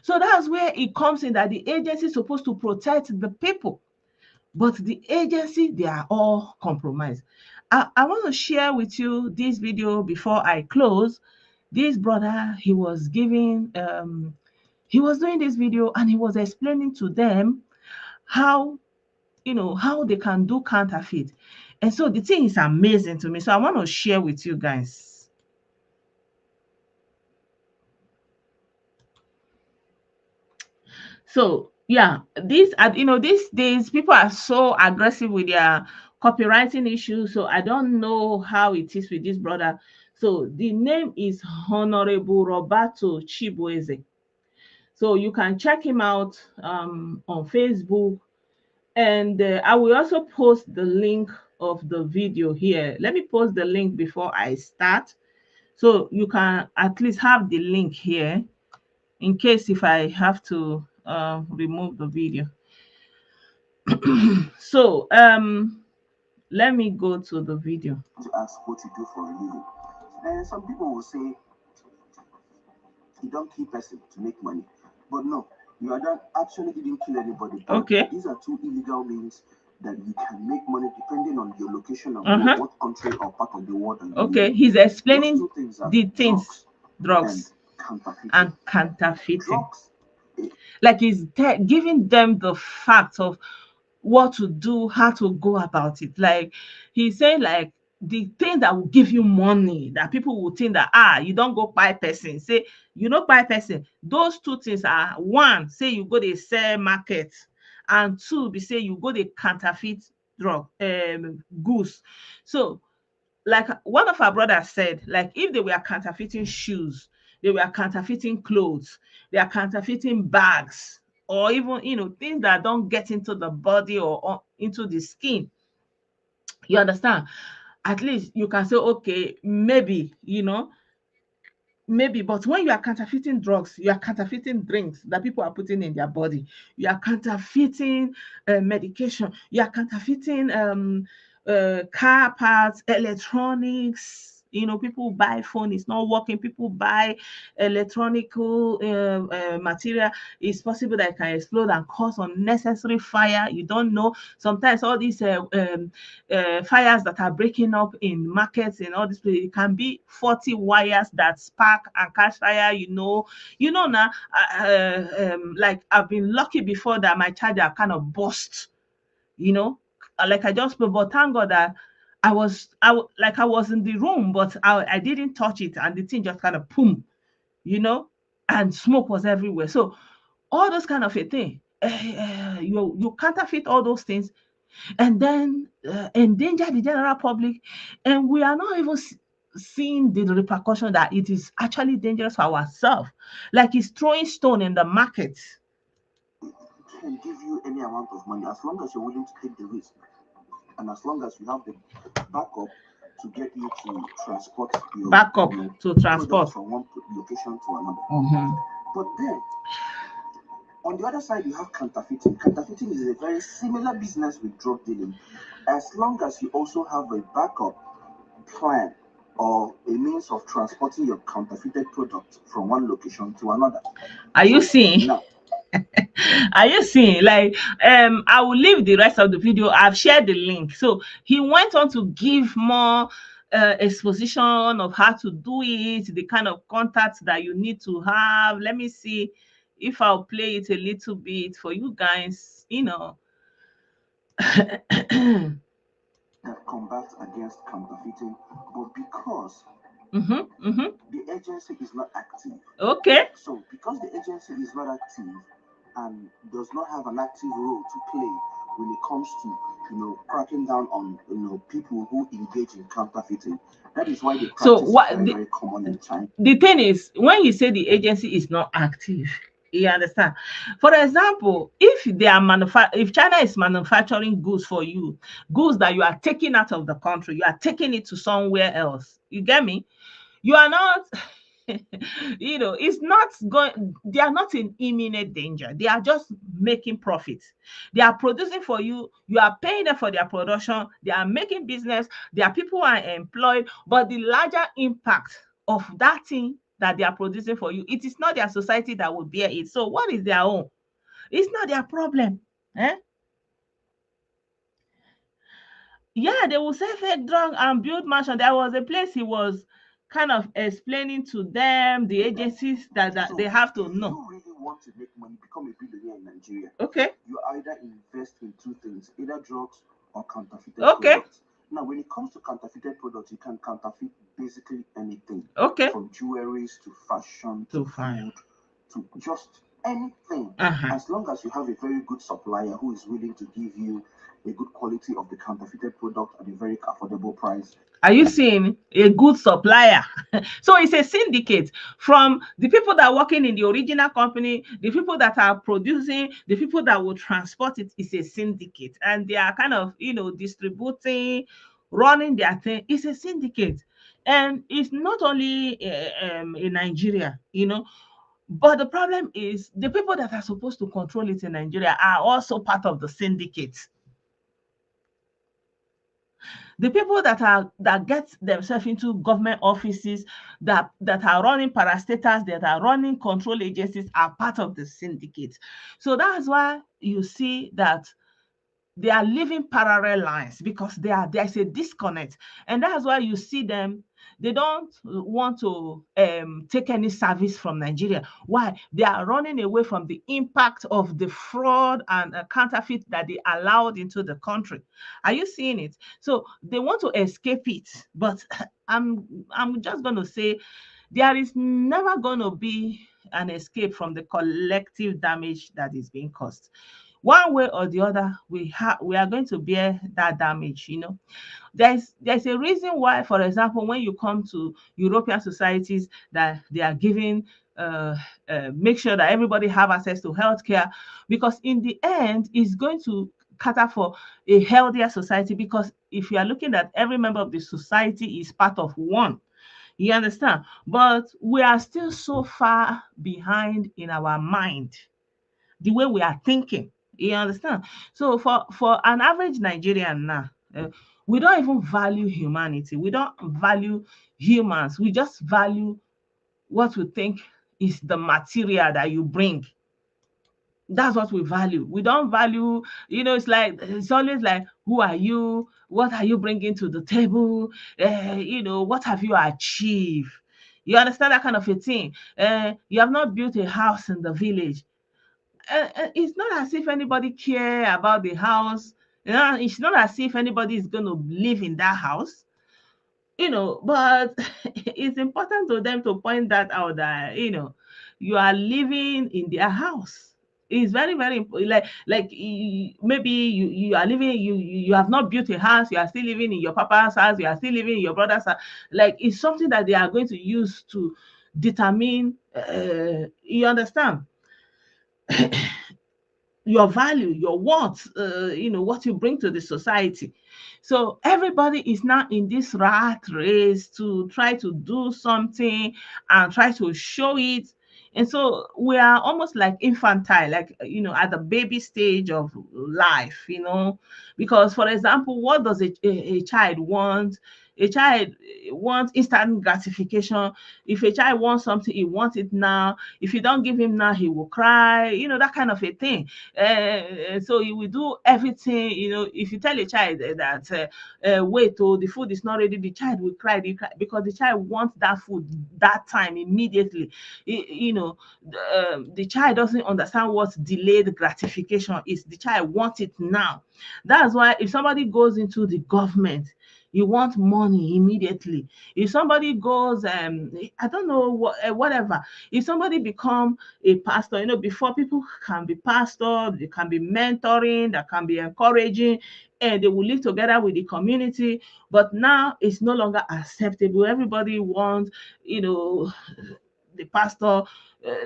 So that's where it comes in, that the agency is supposed to protect the people, but the agency, they are all compromised. I want to share with you this video before I close. This brother, he was doing this video and he was explaining to them how, how they can do counterfeit. And so the thing is amazing to me. So I want to share with you guys. So yeah, these days people are so aggressive with their copywriting issues. So I don't know how it is with this brother. So the name is Honorable Roberto Chibueze. So you can check him out on Facebook. And I will also post the link of the video here. Let me post the link before I start, so you can at least have the link here in case if I have to remove the video. So let me go to the video. To ask what you do for a living. And some people will say you don't kill person to make money. But no, you are not actually didn't kill anybody. But Okay. these are two illegal means that you can make money depending on your location of what country or part of the world. Okay, he's explaining those two things are the things, drugs and counterfeiting. Drugs, like he's giving them the facts of what to do, how to go about it. Like he's saying, like the thing that will give you money, that people will think that you don't go buy person. Say you don't buy person. Those two things are: one, say you go to sell market, and two, be say you go to counterfeit drug goods. So like one of our brothers said, like if they were counterfeiting shoes, they were counterfeiting clothes, they are counterfeiting bags, or even things that don't get into the body or into the skin. You understand? At least you can say, okay, maybe, but when you are counterfeiting drugs, you are counterfeiting drinks that people are putting in their body, you are counterfeiting medication, you are counterfeiting car parts, electronics. People buy phone, it's not working. People buy electronical material. It's possible that it can explode and cause unnecessary fire. You don't know. Sometimes all these fires that are breaking up in markets and all this place, it can be 40 wires that spark and catch fire. Now, like I've been lucky before that my charger kind of burst. Like I just, but thank God that I was in the room, but I didn't touch it, and the thing just kind of boom, and smoke was everywhere. So all those kind of a thing, you counterfeit all those things, and then endanger the general public, and we are not even seeing the repercussion that it is actually dangerous for ourselves. Like it's throwing stone in the market. Can give you any amount of money as long as you're willing to take the risk, and as long as you have the backup to get you to transport your from one location to another. But then On the other side, you have counterfeiting. Counterfeiting is a very similar business with drug dealing, as long as you also have a backup plan or a means of transporting your counterfeited product from one location to another. Are you seeing? Now, Are you seeing? Like, I will leave the rest of the video. I've shared the link. So he went on to give more exposition of how to do it, the kind of contacts that you need to have. Let me see if I'll play it a little bit for you guys. that combats against counterfeiting, but because Mm-hmm, mm-hmm. the agency is not active. Okay. So, because the agency is not active and does not have an active role to play when it comes to, cracking down on, people who engage in counterfeiting, that is why the So practice is what very, very common in China. the thing is, when you say the agency is not active, you understand? For example, if China is manufacturing goods for you, goods that you are taking out of the country, you are taking it to somewhere else. You get me? You are not it's not going they are not in imminent danger. They are just making profit. They are producing for you, you are paying them for their production, they are making business, their people are employed, but the larger impact of that thing that they are producing for you, it is not their society that will bear it. So what is their own? It's not their problem. Eh? Yeah, they will say fake drug and build mansion. There was a place he was kind of explaining to them, the agencies that So, they have to if know. you really want to make money, become a billionaire in Nigeria, Okay. you either invest in two things, either drugs or counterfeited Okay. products. Now, when it comes to counterfeited products, you can counterfeit basically anything, Okay. from jewelries to fashion to So fine. food to just anything, Uh-huh. as long as you have a very good supplier who is willing to give you a good quality of the counterfeited product at a very affordable price. Are you seeing a good supplier? So it's a syndicate from the people that are working in the original company, the people that are producing, the people that will transport it. Is a syndicate, and they are kind of distributing, running their thing. It's a syndicate, and it's not only in Nigeria, but the problem is the people that are supposed to control it in Nigeria are also part of the syndicate. The people that get themselves into government offices, that are running parastatals, that are running control agencies, are part of the syndicate. So that's why you see that they are living parallel lines, because there's a disconnect, and that's why you see them. They don't want to take any service from Nigeria. Why? They are running away from the impact of the fraud and counterfeit that they allowed into the country. Are you seeing it? So they want to escape it, but I'm just going to say there is never going to be an escape from the collective damage that is being caused. One way or the other, we are going to bear that damage. There's a reason why, for example, when you come to European societies, that they are giving make sure that everybody have access to healthcare, because in the end it's going to cater for a healthier society. Because if you are looking at every member of the society is part of one, you understand? But we are still so far behind in our mind, the way we are thinking. You understand? So for an average Nigerian now, we don't even value humanity. We don't value humans. We just value what we think is the material that you bring. That's what we value. We don't value, it's always like, who are you? What are you bringing to the table? What have you achieved? You understand, that kind of a thing. You have not built a house in the village. It's not as if anybody care about the house. It's not as if anybody is going to live in that house. But it's important to them to point that out, that you are living in their house. It's very, very important. Maybe you are living, you have not built a house, you are still living in your papa's house, you are still living in your brother's house. Like, it's something that they are going to use to determine, you understand, your value, your worth, what you bring to the society. So everybody is now in this rat race to try to do something and try to show it. And so we are almost like infantile, like, at the baby stage of life, because, for example, what does a child want? A child wants instant gratification. If a child wants something, he wants it now. If you don't give him now, he will cry, that kind of a thing. So he will do everything. If you tell a child that, wait, oh, the food is not ready, the child will cry, because the child wants that food that time immediately. The child doesn't understand what delayed gratification is. The child wants it now. That's why if somebody goes into the government, you want money immediately. If somebody goes, I don't know, whatever. If somebody become a pastor, before, people can be pastor, they can be mentoring, they can be encouraging, and they will live together with the community. But now it's no longer acceptable. Everybody wants, the pastor,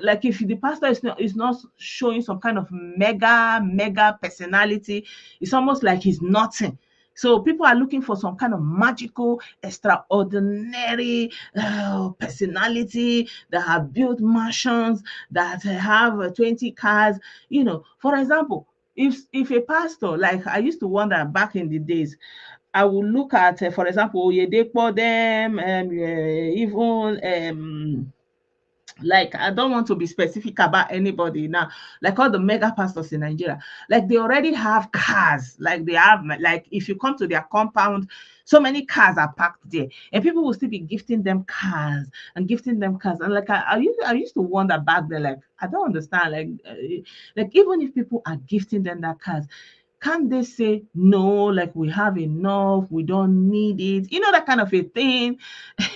like, if the pastor is not showing some kind of mega personality, it's almost like he's nothing. So people are looking for some kind of magical, extraordinary personality that have built mansions, that have 20 cars. For example, if a pastor, like, I used to wonder back in the days, I will look at, for example, Oyedepo, them, even, like, I don't want to be specific about anybody now, like all the mega pastors in Nigeria, like, they already have cars, like, they have, like, if you come to their compound, so many cars are parked there, and people will still be gifting them cars and gifting them cars. And, like, I used to wonder back then, like, I don't understand, like, even if people are gifting them that cars, can't they say no, like, we have enough, we don't need it, that kind of a thing?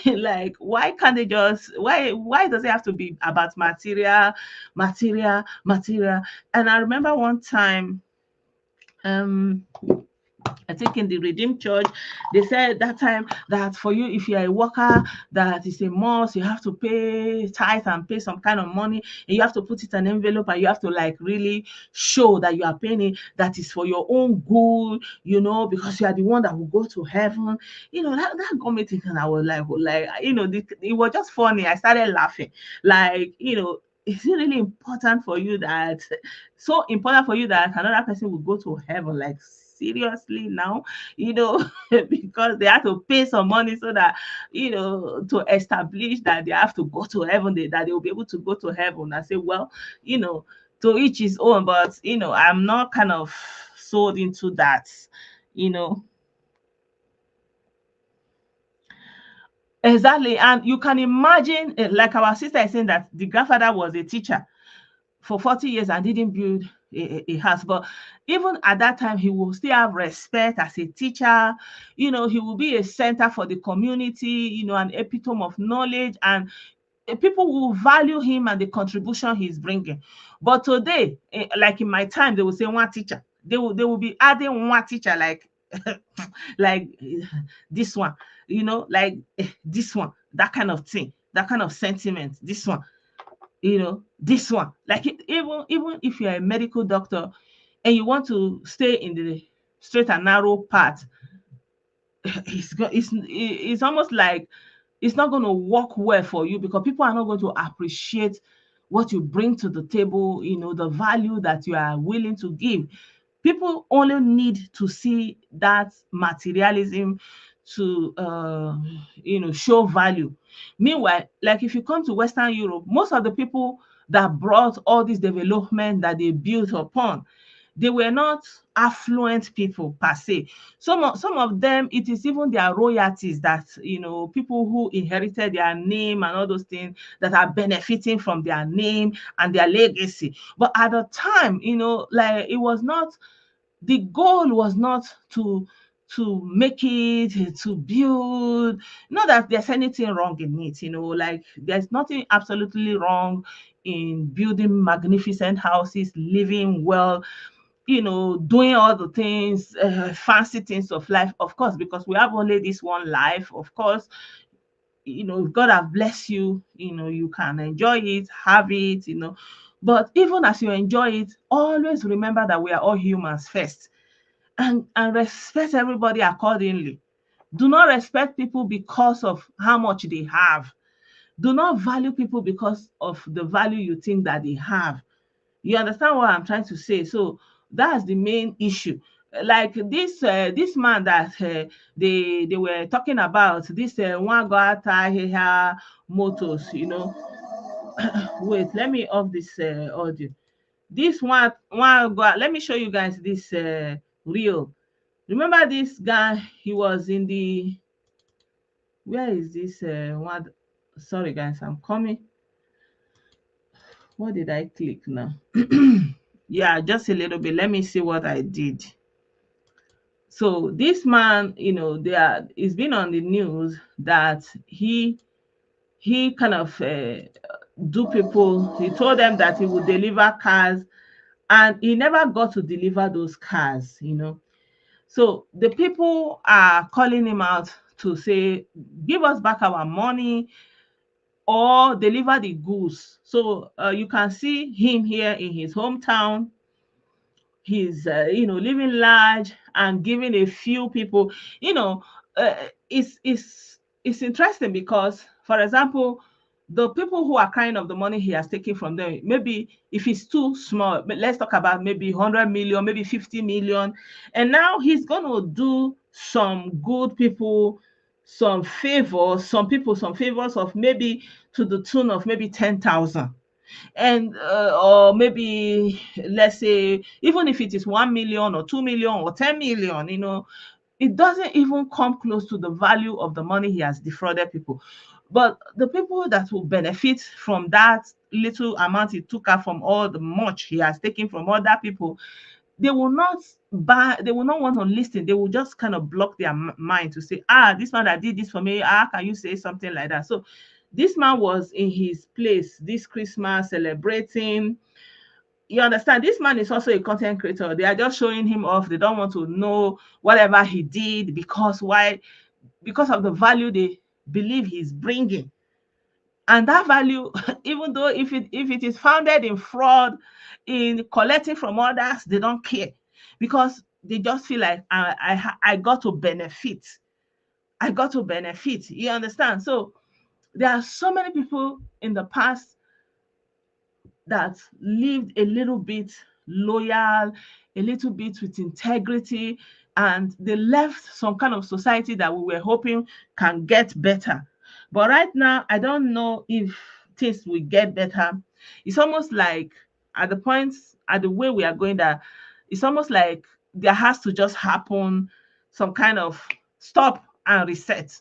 Like, why can't they just, why does it have to be about material, material? And I remember one time, um I think in the Redeemed Church, they said that time that for you, if you're a worker, that is a must, you have to pay tithe and pay some kind of money, and you have to put it in an envelope, and you have to, like, really show that you are paying it, that is for your own good, because you are the one that will go to heaven. That got me thinking. I was like, it was just funny. I started laughing. Like, is it really important for you that, so important for you that another person will go to heaven? Like, seriously now, because they have to pay some money, so that, to establish that they have to go to heaven, that they will be able to go to heaven. I say, well, you know to each his own, but, I'm not kind of sold into that. you know exactly. And you can imagine, like our sister is saying, that the grandfather was a teacher for 40 years and didn't build a house. But even at that time, he will still have respect as a teacher. He will be a center for the community, an epitome of knowledge, and people will value him and the contribution he's bringing. But today, like in my time, they will say one teacher. They will be adding one teacher, like, like, this one, like, this one, that kind of thing, that kind of sentiment, this one, this one. Like, even if you're a medical doctor and you want to stay in the straight and narrow path, it's almost like it's not going to work well for you, because people are not going to appreciate what you bring to the table, the value that you are willing to give. People only need to see that materialism to, show value. Meanwhile, like, if you come to Western Europe, most of the people that brought all this development that they built upon, they were not affluent people per se. Some of them, it is even their royalties that, people who inherited their name and all those things, that are benefiting from their name and their legacy. But at the time, like, it was not, the goal was not to make it, to build. Not that there's anything wrong in it, like, there's nothing absolutely wrong in building magnificent houses, living well, doing all the things, fancy things of life, of course, because we have only this one life. Of course, if God have blessed you, you can enjoy it, have it, but even as you enjoy it, always remember that we are all humans first, and respect everybody accordingly. Do not respect people because of how much they have. Do not value people because of the value you think that they have. You understand what I'm trying to say? So that's the main issue. Like this man that they were talking about, this one got here motors, wait, let me off this audio. This one go, let me show you guys this reel. Remember this guy? He was in the, where is this one? Sorry guys, I'm coming. What did I click now? Yeah, just a little bit. Let me see what I did. So this man, it's been on the news that he kind of do people. He told them that he would deliver cars, and he never got to deliver those cars. So the people are calling him out to say, give us back our money or deliver the goods. So you can see him here in his hometown. He's living large and giving a few people. you know it's interesting because, for example, the people who are crying of the money he has taken from them, maybe if it's too small, but let's talk about maybe 100 million, maybe 50 million, and now he's going to do some good people some people some favors of maybe to the tune of maybe 10,000, and or maybe, let's say, even if it is 1 million or 2 million or 10 million, it doesn't even come close to the value of the money he has defrauded people. But the people that will benefit from that little amount he took out from all the much he has taken from other people, they will not they will not want to listen. They will just kind of block their mind to say, this man that did this for me, can you say something like that? So this man was in his place this Christmas celebrating. You understand, this man is also a content creator. They are just showing him off. They don't want to know whatever he did, because why? Because of the value they believe he's bringing. And that value, even though if it is founded in fraud, in collecting from others, they don't care, because they just feel like, I got to benefit. I got to benefit. You understand? So there are so many people in the past that lived a little bit loyal, a little bit with integrity, and they left some kind of society that we were hoping can get better. But right now, I don't know if things will get better. It's almost like, at the point, at the way we are going, that it's almost like there has to just happen some kind of stop and reset,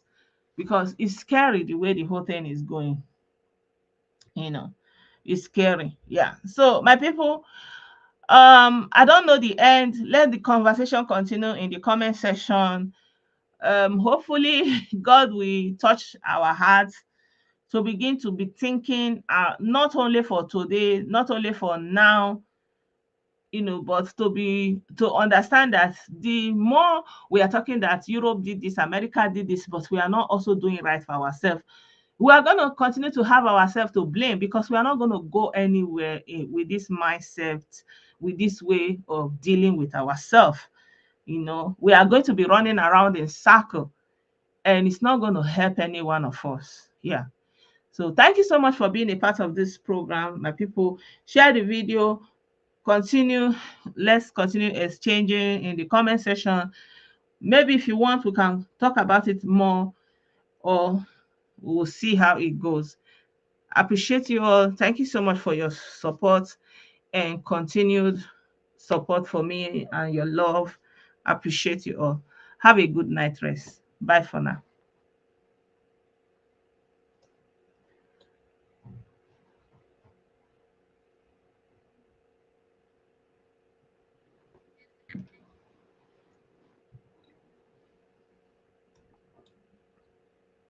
because it's scary the way the whole thing is going. you know it's scary. Yeah. So my people, I don't know the end. Let the conversation continue in the comment section. Hopefully God will touch our hearts to begin to be thinking, not only for today, not only for now, but to understand that the more we are talking that Europe did this, America did this, but we are not also doing right for ourselves, we are going to continue to have ourselves to blame, because we are not going to go anywhere with this mindset, with this way of dealing with ourselves. We are going to be running around in circle, and it's not going to help any one of us. Yeah. So thank you so much for being a part of this program, my people. Share the video, continue. Let's continue exchanging in the comment section. Maybe if you want, we can talk about it more, or we'll see how it goes. Appreciate you all. Thank you so much for your support and continued support for me and your love. Appreciate you all. Have a good night rest. Bye for now.